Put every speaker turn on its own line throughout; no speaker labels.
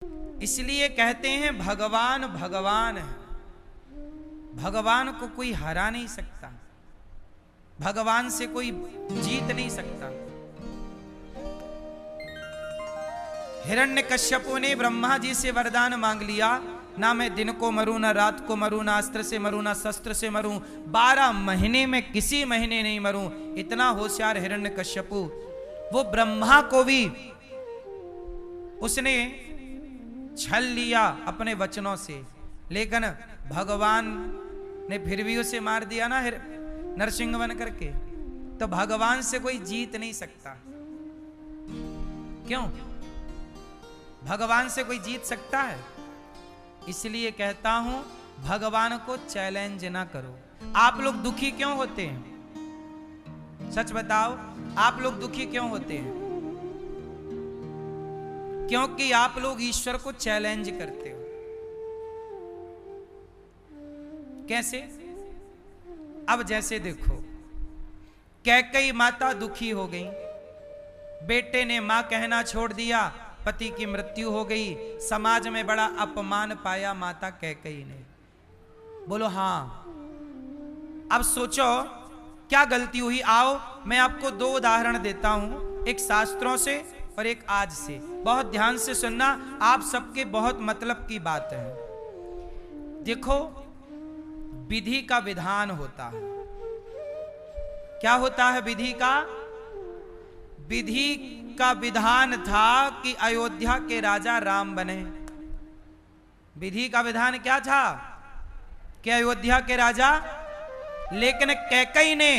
इसलिए कहते हैं भगवान भगवान है, भगवान को कोई हरा नहीं सकता, भगवान से कोई जीत नहीं सकता। हिरण्यकश्यपु ने ब्रह्मा जी से वरदान मांग लिया, ना मैं दिन को मरूं, ना रात को मरूं, ना अस्त्र से मरूं, ना शस्त्र से मरूं, 12 महीने में किसी महीने नहीं मरूं। इतना होशियार हिरण्यकश्यपु, वो ब्रह्मा को भी उसने छल लिया अपने वचनों से, लेकिन भगवान ने फिर भी उसे मार दिया ना नरसिंह बन करके। तो भगवान से कोई जीत नहीं सकता। क्यों? भगवान से कोई जीत सकता है? इसलिए कहता हूं भगवान को चैलेंज ना करो। आप लोग दुखी क्यों होते हैं? सच बताओ, आप लोग दुखी क्यों होते हैं? क्योंकि आप लोग ईश्वर को चैलेंज करते हो। कैसे? अब जैसे देखो, कैकेयी माता दुखी हो गई, बेटे ने मां कहना छोड़ दिया, पति की मृत्यु हो गई, समाज में बड़ा अपमान पाया माता कैकेयी ने। बोलो हाँ। अब सोचो क्या गलती हुई। आओ मैं आपको 2 उदाहरण देता हूं, एक शास्त्रों से और एक आज से। बहुत ध्यान से सुनना, आप सबके बहुत मतलब की बात है। देखो, विधि का विधान होता है। क्या होता है विधि का? विधि का विधान था कि अयोध्या के राजा राम बने। विधि का विधान क्या था? कि अयोध्या के राजा। लेकिन कैकेयी ने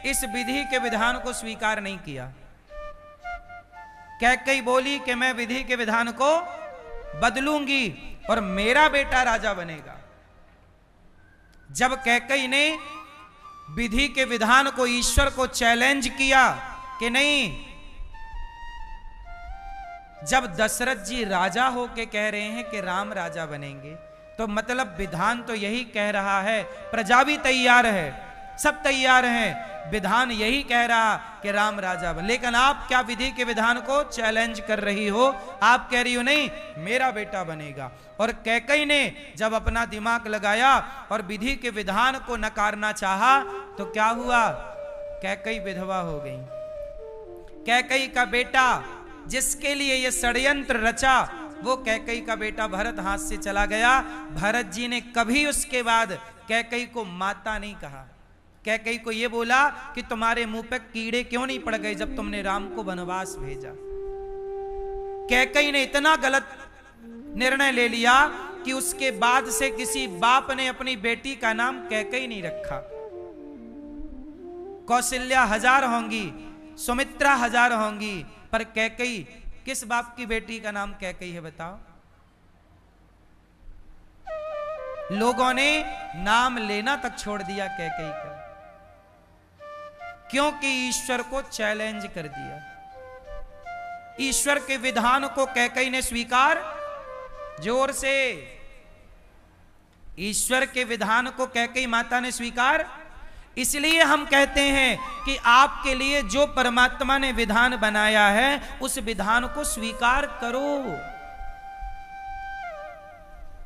इस विधि के विधान को स्वीकार नहीं किया। कैकेयी बोली कि मैं विधि के विधान को बदलूंगी और मेरा बेटा राजा बनेगा। जब कैकेयी ने विधि के विधान को, ईश्वर को चैलेंज किया कि नहीं, जब दशरथ जी राजा होके कह रहे हैं कि राम राजा बनेंगे, तो मतलब विधान तो यही कह रहा है, प्रजा भी तैयार है, सब तैयार हैं, विधान यही कह रहा कि राम राजा बन। लेकिन आप क्या विधि के विधान को चैलेंज कर रही हो? आप कह रही हो नहीं मेरा बेटा बनेगा। और कैकेयी ने जब अपना दिमाग लगाया और विधि के विधान को नकारना चाहा, तो क्या हुआ? कैकेयी विधवा हो गई। कैकेयी का बेटा, जिसके लिए ये षड्यंत्र रचा, वो कैकेयी का बेटा भरत हाथ से चला गया। भरत जी ने कभी उसके बाद कैकेयी को माता नहीं कहा। कैकेयी को ये बोला कि तुम्हारे मुंह पे कीड़े क्यों नहीं पड़ गए जब तुमने राम को वनवास भेजा। कैकेयी ने इतना गलत निर्णय ले लिया कि उसके बाद से किसी बाप ने अपनी बेटी का नाम कैकेयी नहीं रखा। कौशल्या 1000 होंगी, सुमित्रा 1000 होंगी, पर कैकेयी, किस बाप की बेटी का नाम कैकेयी है बताओ? लोगों ने नाम लेना तक छोड़ दिया कैकेयी का, क्योंकि ईश्वर को चैलेंज कर दिया। ईश्वर के विधान को कैकेयी ने स्वीकार, जोर से, ईश्वर के विधान को कैकेयी माता ने स्वीकार। इसलिए हम कहते हैं कि आपके लिए जो परमात्मा ने विधान बनाया है, उस विधान को स्वीकार करो।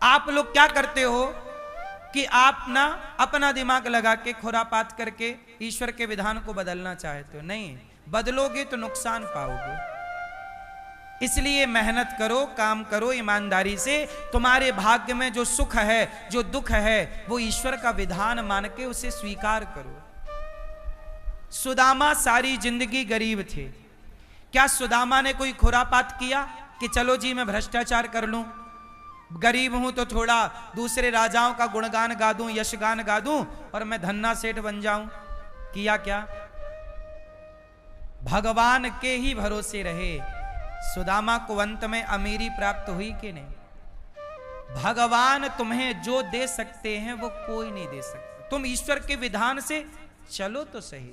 आप लोग क्या करते हो कि आप ना अपना दिमाग लगा के खुरापात करके ईश्वर के विधान को बदलना चाहते हो। नहीं, बदलोगे तो नुकसान पाओगे। इसलिए मेहनत करो, काम करो ईमानदारी से। तुम्हारे भाग्य में जो सुख है, जो दुख है, वो ईश्वर का विधान मान के उसे स्वीकार करो। सुदामा सारी जिंदगी गरीब थे। क्या सुदामा ने कोई खुरापात किया कि चलो जी मैं भ्रष्टाचार कर लूं, गरीब हूं तो थोड़ा दूसरे राजाओं का गुणगान गा दूं, यशगान गा दूं और मैं धन्ना सेठ बन जाऊं? किया क्या? भगवान के ही भरोसे रहे। सुदामा को अंत में अमीरी प्राप्त हुई कि नहीं? भगवान तुम्हें जो दे सकते हैं वो कोई नहीं दे सकता। तुम ईश्वर के विधान से चलो तो सही।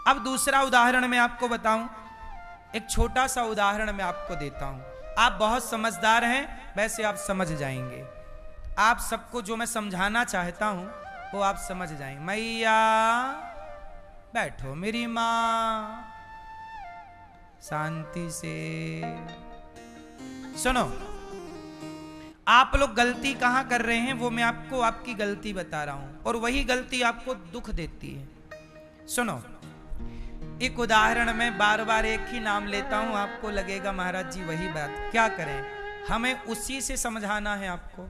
अब दूसरा उदाहरण मैं आपको बताऊं, एक छोटा सा उदाहरण मैं आपको देता हूं। आप बहुत समझदार हैं, वैसे आप समझ जाएंगे। आप सबको जो मैं समझाना चाहता हूं वो आप समझ जाएंगे। मैया बैठो मेरी मां, शांति से। सुनो, आप लोग गलती कहां कर रहे हैं वो मैं आपको आपकी गलती बता रहा हूं, और वही गलती आपको दुख देती है। सुनो, एक उदाहरण में बार बार एक ही नाम लेता हूं, आपको लगेगा महाराज जी वही बात, क्या करें, हमें उसी से समझाना है आपको।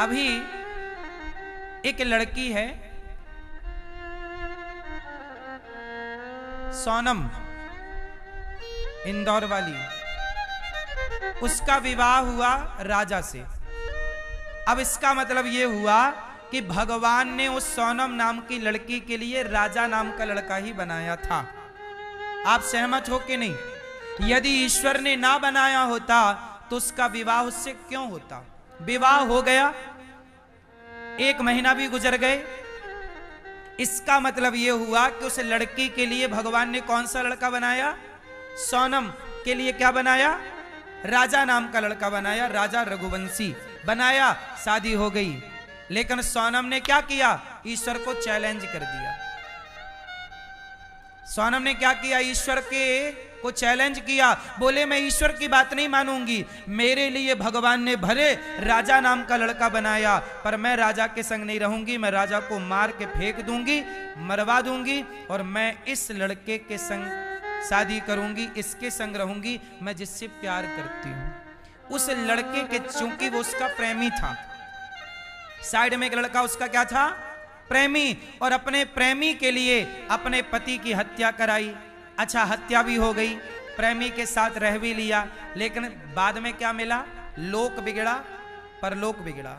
अभी एक लड़की है सोनम, इंदौर वाली, उसका विवाह हुआ राजा से। अब इसका मतलब यह हुआ कि भगवान ने उस सोनम नाम की लड़की के लिए राजा नाम का लड़का ही बनाया था। आप सहमत हो कि नहीं? यदि ईश्वर ने ना बनाया होता तो उसका विवाह उससे क्यों होता? विवाह हो गया, 1 महीना भी गुजर गए, इसका मतलब यह हुआ कि उस लड़की के लिए भगवान ने कौन सा लड़का बनाया? सोनम के लिए क्या बनाया? राजा नाम का लड़का बनाया, राजा रघुवंशी बनाया, शादी हो गई। लेकिन सोनम ने क्या किया? ईश्वर को चैलेंज कर दिया। सोनम ने क्या किया? ईश्वर को चैलेंज किया, बोले मैं ईश्वर की बात नहीं मानूंगी, मेरे लिए भगवान ने भले राजा नाम का लड़का बनाया, पर मैं राजा के संग नहीं रहूंगी, मैं राजा को मार के फेंक दूंगी, मरवा दूंगी, और मैं इस लड़के के संग शादी करूंगी, इसके संग रहूंगी, मैं जिससे प्यार करती हूं। उस लड़के के, चूंकि वो उसका प्रेमी था, साइड में एक लड़का उसका क्या था? प्रेमी, और अपने प्रेमी के लिए अपने पति की हत्या कराई। अच्छा, हत्या भी हो गई, प्रेमी के साथ रह भी लिया, लेकिन बाद में क्या मिला? लोक बिगड़ा, परलोक बिगड़ा,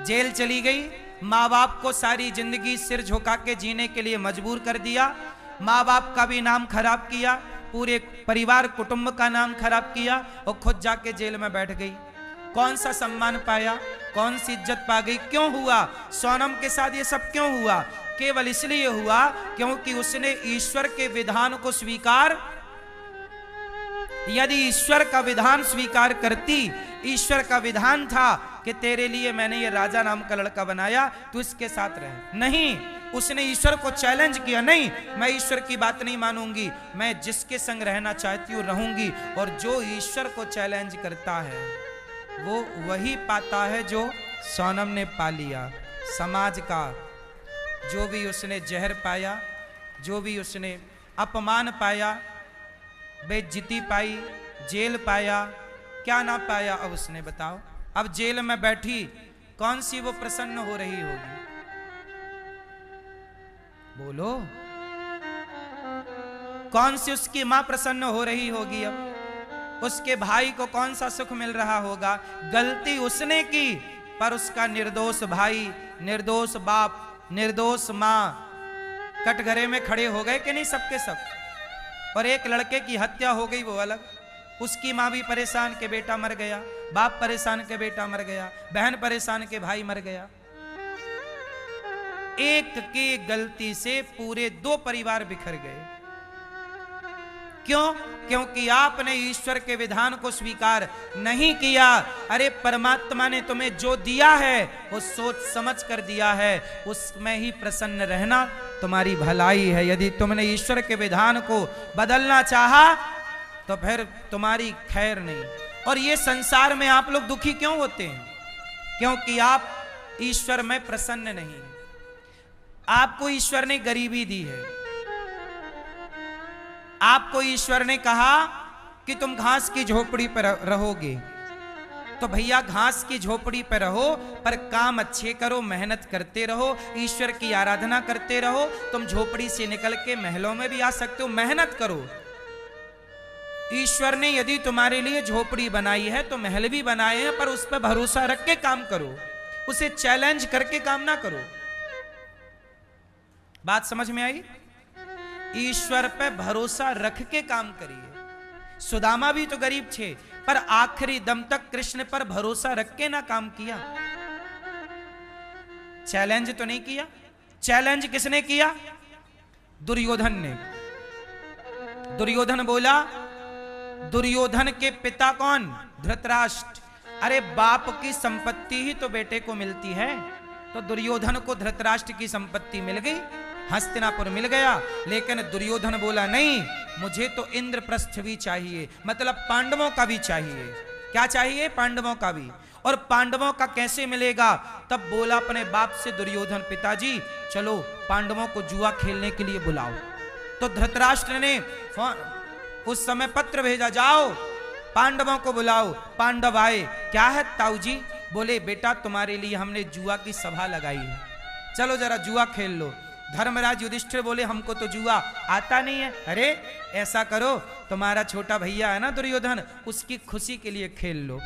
जेल चली गई, माँ बाप को सारी जिंदगी सिर झुका के जीने के लिए मजबूर कर दिया, माँ बाप का भी नाम खराब किया, पूरे परिवार कुटुंब का नाम खराब किया, और खुद जाके जेल में बैठ गई। कौन सा सम्मान पाया? कौन सी इज्जत पा गई? क्यों हुआ? सोनम के साथ ये सब क्यों हुआ? केवल इसलिए हुआ क्योंकि उसने ईश्वर के विधान को स्वीकार, यदि ईश्वर का विधान स्वीकार करती, ईश्वर का विधान था कि तेरे लिए मैंने ये राजा नाम का लड़का बनाया, तू इसके साथ रहे, नहीं, उसने ईश्वर को चैलेंज किया, नहीं, मैं ईश्वर की बात नहीं मानूंगी, मैं जिसके संग रहना चाहती हूं रहूंगी। और जो ईश्वर को चैलेंज करता है वो वही पाता है जो सोनम ने पा लिया। समाज का जो भी उसने जहर पाया, जो भी उसने अपमान पाया, बेइज्जती पाई, जेल पाया, क्या ना पाया, अब उसने बताओ। अब जेल में बैठी कौन सी वो प्रसन्न हो रही होगी? बोलो, कौन सी उसकी मां प्रसन्न हो रही होगी? अब उसके भाई को कौन सा सुख मिल रहा होगा? गलती उसने की, पर उसका निर्दोष भाई, निर्दोष बाप, निर्दोष मां कटघरे में खड़े हो गए कि नहीं? सबके सब। और एक लड़के की हत्या हो गई, वो अलग, उसकी मां भी परेशान के बेटा मर गया, बाप परेशान के बेटा मर गया, बहन परेशान के भाई मर गया। एक की गलती से पूरे 2 परिवार बिखर गए। क्यों? क्योंकि आपने ईश्वर के विधान को स्वीकार नहीं किया। अरे परमात्मा ने तुम्हें जो दिया है वो सोच समझ कर दिया है, उसमें ही प्रसन्न रहना तुम्हारी भलाई है। यदि तुमने ईश्वर के विधान को बदलना चाहा तो फिर तुम्हारी खैर नहीं। और ये संसार में आप लोग दुखी क्यों होते हैं? क्योंकि आप ईश्वर में प्रसन्न नहीं। आपको ईश्वर ने गरीबी दी है, आपको ईश्वर ने कहा कि तुम घास की झोपड़ी पर रहोगे, तो भैया घास की झोपड़ी पर रहो, पर काम अच्छे करो, मेहनत करते रहो, ईश्वर की आराधना करते रहो। तुम झोपड़ी से निकल के महलों में भी आ सकते हो, मेहनत करो। ईश्वर ने यदि तुम्हारे लिए झोपड़ी बनाई है तो महल भी बनाए हैं, पर उस पर भरोसा रख के काम करो, उसे चैलेंज करके काम ना करो। बात समझ में आई? ईश्वर पे भरोसा रख के काम करिए। सुदामा भी तो गरीब थे, पर आखिरी दम तक कृष्ण पर भरोसा रख के ना काम किया। चैलेंज तो नहीं किया। चैलेंज किसने किया? दुर्योधन ने। दुर्योधन बोला, दुर्योधन के पिता कौन? धृतराष्ट्र। अरे बाप की संपत्ति ही तो बेटे को मिलती है, तो दुर्योधन को धृतराष्ट्र की संपत्ति मिल गई, हस्तिनापुर मिल गया। लेकिन दुर्योधन बोला नहीं, मुझे तो इंद्रप्रस्थ भी चाहिए, मतलब पांडवों का भी चाहिए। क्या चाहिए? पांडवों का भी। और पांडवों का कैसे मिलेगा? तब बोला अपने बाप से दुर्योधन, पिताजी चलो पांडवों को जुआ खेलने के लिए बुलाओ। तो धृतराष्ट्र ने उस समय पत्र भेजा, जाओ पांडवों को बुलाओ। पांडव आए। क्या है ताऊ जी? बोले बेटा तुम्हारे लिए हमने जुआ की सभा लगाई है, चलो जरा जुआ खेल लो। धर्मराज युधिष्ठिर बोले हमको तो जुआ आता नहीं है। अरे ऐसा करो, तुम्हारा छोटा भैया है ना दुर्योधन, उसकी खुशी के लिए खेल लो।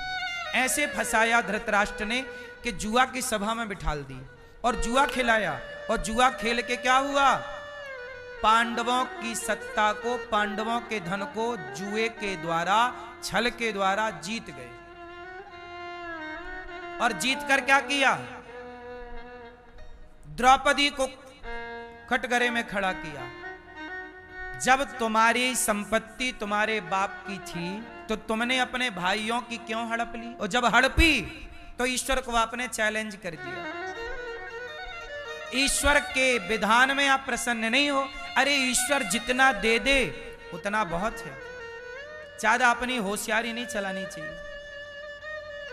ऐसे फंसाया धृतराष्ट्र ने कि जुआ की सभा में बिठाल दी और जुआ खिलाया। और जुआ खेल के क्या हुआ? पांडवों की सत्ता को, पांडवों के धन को जुए के द्वारा, छल के द्वारा जीत गए। और जीत कर क्या किया? द्रौपदी को कटघरे में खड़ा किया। जब तुम्हारी संपत्ति तुम्हारे बाप की थी तो तुमने अपने भाइयों की क्यों हड़प ली? और जब हड़पी तो ईश्वर को आपने चैलेंज कर दिया। ईश्वर के विधान में आप प्रसन्न नहीं हो। अरे ईश्वर जितना दे दे उतना बहुत है, ज्यादा अपनी होशियारी नहीं चलानी चाहिए।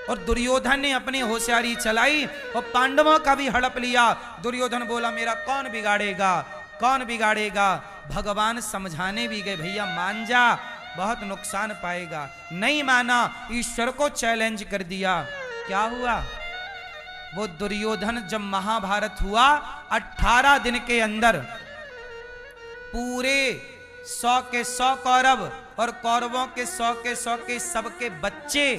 और दुर्योधन ने अपनी होशियारी चलाई और पांडवों का भी हड़प लिया। दुर्योधन बोला मेरा कौन बिगाड़ेगा, कौन बिगाड़ेगा। भगवान समझाने भी गए, भैया मान जा, बहुत नुकसान पाएगा। नहीं माना, ईश्वर को चैलेंज कर दिया। क्या हुआ? वो दुर्योधन जब महाभारत हुआ 18 दिन के अंदर पूरे 100 के 100 कौरव और कौरवों के 100 के 100 के सबके बच्चे,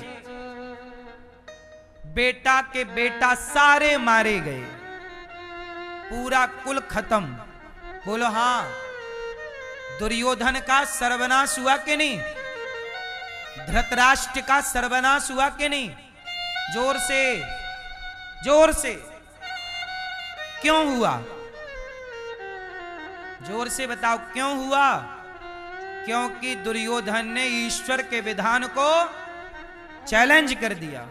बेटा के बेटा सारे मारे गए, पूरा कुल खत्म। बोलो हां, दुर्योधन का सर्वनाश हुआ कि नहीं? धृतराष्ट्र का सर्वनाश हुआ कि नहीं? जोर से, जोर से। क्यों हुआ? जोर से बताओ क्यों हुआ? क्योंकि दुर्योधन ने ईश्वर के विधान को चैलेंज कर दिया।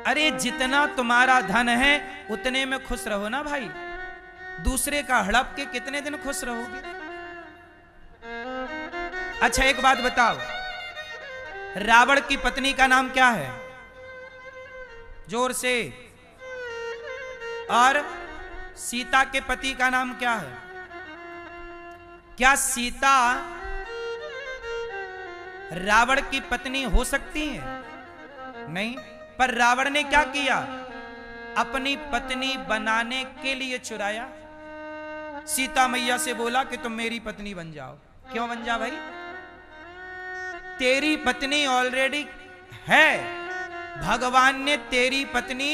अरे जितना तुम्हारा धन है उतने में खुश रहो ना भाई, दूसरे का हड़प के कितने दिन खुश रहोगे? अच्छा एक बात बताओ, रावण की पत्नी का नाम क्या है? जोर से। और सीता के पति का नाम क्या है? क्या सीता रावण की पत्नी हो सकती है? नहीं। पर रावण ने क्या किया? अपनी पत्नी बनाने के लिए चुराया। सीता मैया से बोला कि तुम मेरी पत्नी बन जाओ। क्यों बन जा भाई? तेरी पत्नी ऑलरेडी है। भगवान ने तेरी पत्नी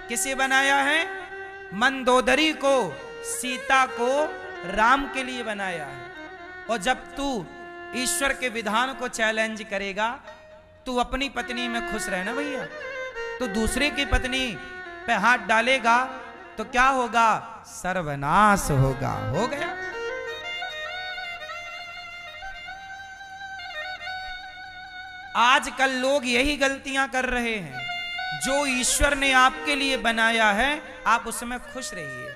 किसे बनाया है? मंदोदरी को, सीता को राम के लिए बनाया है। और जब तू ईश्वर के विधान को चैलेंज करेगा, तू अपनी पत्नी में खुश रहना भैया। तो दूसरे की पत्नी पे हाथ डालेगा तो क्या होगा? सर्वनाश होगा। हो गया। आजकल लोग यही गलतियां कर रहे हैं। जो ईश्वर ने आपके लिए बनाया है आप उसमें खुश रहिए।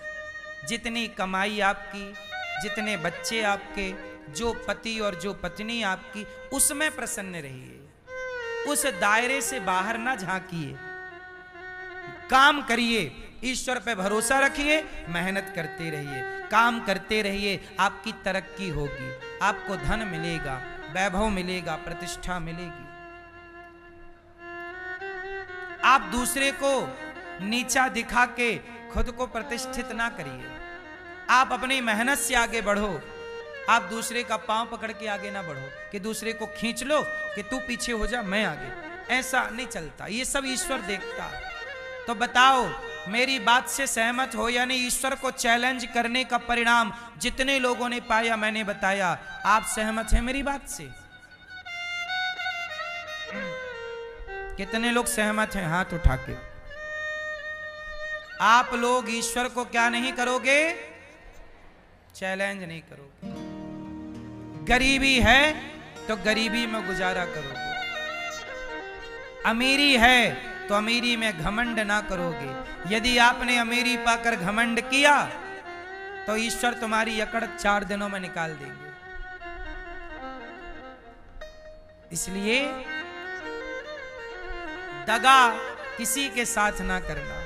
जितनी कमाई आपकी, जितने बच्चे आपके, जो पति और जो पत्नी आपकी, उसमें प्रसन्न रहिए। उस दायरे से बाहर ना झांकिए। काम करिए, ईश्वर पे भरोसा रखिए, मेहनत करते रहिए, काम करते रहिए, आपकी तरक्की होगी, आपको धन मिलेगा, वैभव मिलेगा, प्रतिष्ठा मिलेगी। आप दूसरे को नीचा दिखा के खुद को प्रतिष्ठित ना करिए। आप अपनी मेहनत से आगे बढ़ो। आप दूसरे का पांव पकड़ के आगे ना बढ़ो कि दूसरे को खींच लो कि तू पीछे हो जा मैं आगे। ऐसा नहीं चलता, ये सब ईश्वर देखता है। तो बताओ मेरी बात से सहमत हो या नहीं? ईश्वर को चैलेंज करने का परिणाम जितने लोगों ने पाया मैंने बताया। आप सहमत हैं मेरी बात से? कितने लोग सहमत हैं? हाथ उठा के। आप लोग ईश्वर को क्या नहीं करोगे? चैलेंज नहीं करोगे। गरीबी है तो गरीबी में गुजारा करोगे। अमीरी है तो अमीरी में घमंड ना करोगे। यदि आपने अमीरी पाकर घमंड किया तो ईश्वर तुम्हारी अकड़ 4 दिनों में निकाल देंगे। इसलिए दगा किसी के साथ ना करना।